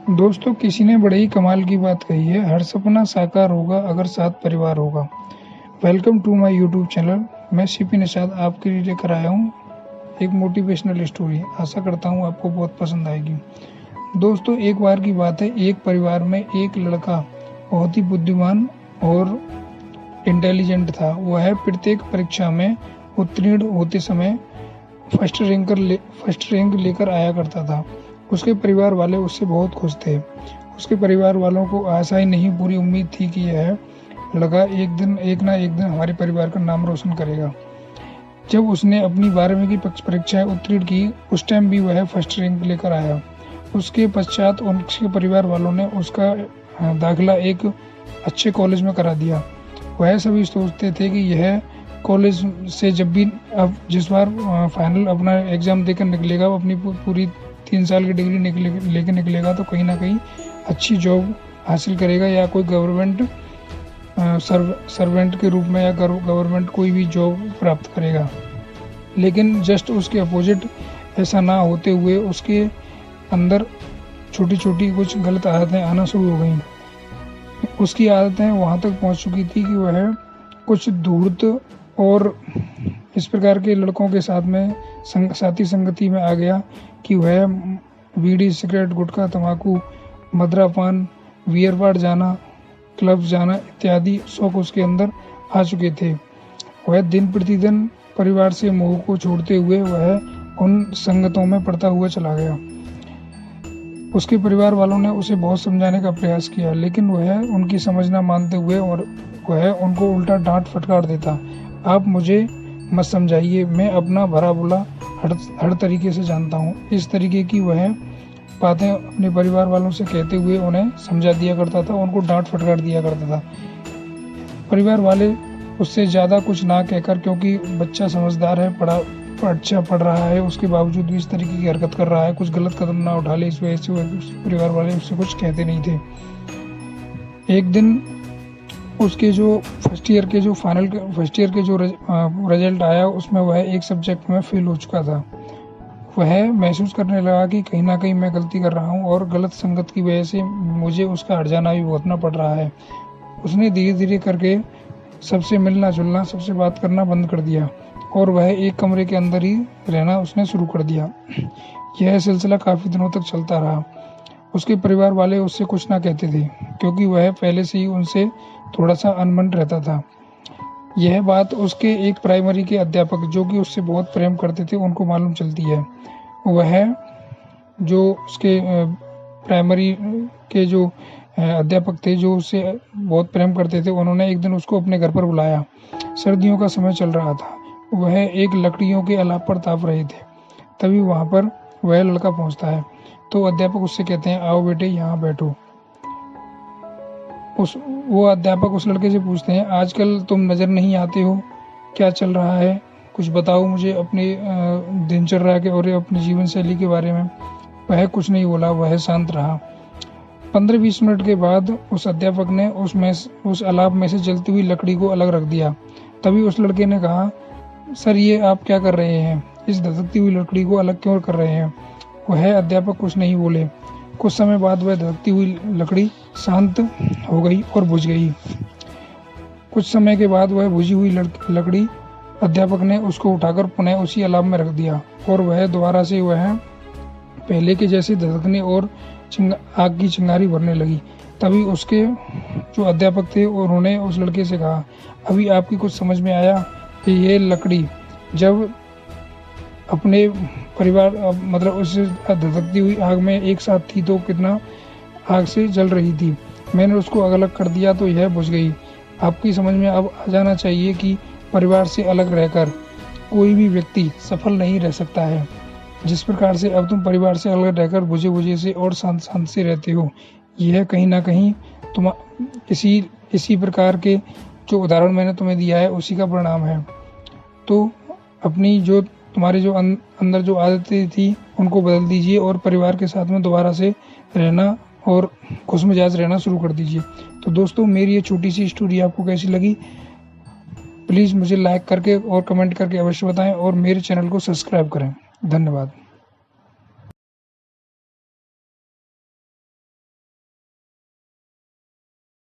दोस्तों, किसी ने बड़े ही कमाल की बात कही है, हर सपना साकार होगा अगर साथ परिवार होगा। Welcome to my YouTube channel. मैं सीपी निषाद आपके लिए लेकर आया हूँ एक मोटिवेशनल स्टोरी। आशा करता हूँ आपको बहुत पसंद आएगी। दोस्तों, एक बार की बात है, एक परिवार में एक लड़का बहुत ही बुद्धिमान और इंटेलिजेंट था। वह प्रत्येक परीक्षा में उत्तीर्ण होते समय फर्स्ट रैंक लेकर आया करता था। उसके परिवार वाले उससे बहुत खुश थे। उसके परिवार वालों को आशा ही नहीं, पूरी उम्मीद थी कि यह लड़का एक ना एक दिन हमारे परिवार का नाम रोशन करेगा। जब उसने अपनी 12वीं की परीक्षाएं उत्तीर्ण की, उस टाइम भी वह फर्स्ट रैंक लेकर आया। उसके पश्चात उसके परिवार वालों ने उसका दाखिला एक अच्छे कॉलेज में करा दिया। वह सभी सोचते थे कि यह कॉलेज से जब भी अब जिस बार फाइनल अपना एग्जाम देकर निकलेगा, अपनी पूरी 3 साल की डिग्री लेकर निकलेगा, तो कहीं ना कहीं अच्छी जॉब हासिल करेगा या कोई गवर्नमेंट सर्वेंट के रूप में या गवर्नमेंट कोई भी जॉब प्राप्त करेगा। लेकिन जस्ट उसके अपोजिट ऐसा ना होते हुए उसके अंदर छोटी छोटी कुछ गलत आदतें आना शुरू हो गई। उसकी आदतें वहां तक पहुंच चुकी थी कि वह कुछ धूर्त और इस प्रकार के लड़कों के साथ में साथी संगति में आ गया कि वह बीड़ी, सिगरेट, गुटखा, तंबाकू, मदिरापान, बियर बार जाना, क्लब जाना इत्यादि शौक उसके अंदर आ चुके थे। वह दिन प्रतिदिन परिवार से मोह को छोड़ते हुए वह उन संगतों में पड़ता हुआ चला गया। उसके परिवार वालों ने उसे बहुत समझाने का प्रयास किया, लेकिन वह उनकी समझ न मानते हुए और वह उनको उल्टा डांट फटकार देता। आप मुझे मत समझाइए, मैं अपना भला बुरा हर तरीके से जानता हूँ। इस तरीके की वह बातें अपने परिवार वालों से कहते हुए उन्हें समझा दिया करता था, उनको डांट फटकार दिया करता था। परिवार वाले उससे ज़्यादा कुछ ना कहकर, क्योंकि बच्चा समझदार है, अच्छा पढ़ रहा है, उसके बावजूद भी इस तरीके की हरकत कर रहा है, कुछ गलत कदम ना उठा ले, इस वजह से परिवार वाले उससे कुछ कहते नहीं थे। एक दिन उसके जो फर्स्ट ईयर के जो रिजल्ट आया, उसमें वह एक सब्जेक्ट में फेल हो चुका था। वह महसूस करने लगा कि कहीं ना कहीं मैं गलती कर रहा हूँ और गलत संगत की वजह से मुझे उसका हट जाना भी भुगतना पड़ रहा है। उसने धीरे धीरे करके सबसे मिलना जुलना, सबसे बात करना बंद कर दिया और वह एक कमरे के अंदर ही रहना उसने शुरू कर दिया। यह सिलसिला काफ़ी दिनों तक चलता रहा। उसके परिवार वाले उससे कुछ ना कहते थे, क्योंकि वह पहले से ही उनसे थोड़ा सा अनबन रहता था। यह बात उसके एक प्राइमरी के अध्यापक, जो कि उससे बहुत प्रेम करते थे, उनको मालूम चलती है। वह जो उसके प्राइमरी के जो अध्यापक थे, जो उससे बहुत प्रेम करते थे, उन्होंने एक दिन उसको अपने घर पर बुलाया। सर्दियों का समय चल रहा था। वह एक लकड़ियों के अलाव पर ताप रहे थे। तभी वहां पर वह लड़का पहुंचता है। तो अध्यापक उससे कहते हैं, आओ बेटे, यहाँ बैठो। वो अध्यापक उस लड़के से पूछते हैं, आजकल तुम नजर नहीं आते हो, क्या चल रहा है, कुछ बताओ मुझे अपनी दिनचर्या के और अपनी जीवन शैली के बारे में। वह कुछ नहीं बोला, वह शांत रहा। 15-20 मिनट के बाद उस अध्यापक ने उस अलाव में से जलती हुई लकड़ी को अलग रख दिया। तभी उस लड़के ने कहा, सर, ये आप क्या कर रहे हैं, इस धधकती हुई लकड़ी को अलग क्यों कर रहे हैं। वह अध्यापक कुछ नहीं बोले। कुछ समय बाद वह धधकती हुई लकड़ी शांत हो गई और बुझ गई। कुछ समय के बाद वह बुझी हुई लकड़ी अध्यापक ने उसको उठाकर पुनः उसी अलाव में रख दिया और वह दोबारा से वह पहले के जैसे धधकने और आग की चिंगारी भरने लगी। तभी उसके जो अध्यापक थे, उन्होंने उस लड़के से कहा, अभी आपकी कुछ समझ में आया कि ये लकड़ी जब अपने परिवार मतलब उस धधकती हुई आग में एक साथ थी तो कितना आग से जल रही थी। मैंने उसको अलग कर दिया तो यह बुझ गई। आपकी समझ में अब आ जाना चाहिए कि परिवार से अलग रहकर कोई भी व्यक्ति सफल नहीं रह सकता है। जिस प्रकार से अब तुम परिवार से अलग रहकर बुझे से और शांत से रहते हो, यह कहीं ना कहीं तुम इसी प्रकार के जो उदाहरण मैंने तुम्हें दिया है, उसी का परिणाम है। तो अपनी जो तुम्हारी जो अंदर जो आदतें थी, उनको बदल दीजिए और परिवार के साथ में दोबारा से रहना और खुश मिजाज रहना शुरू कर दीजिए। तो दोस्तों, मेरी ये छोटी सी स्टोरी आपको कैसी लगी, प्लीज़ मुझे लाइक करके और कमेंट करके अवश्य बताएं और मेरे चैनल को सब्सक्राइब करें। धन्यवाद।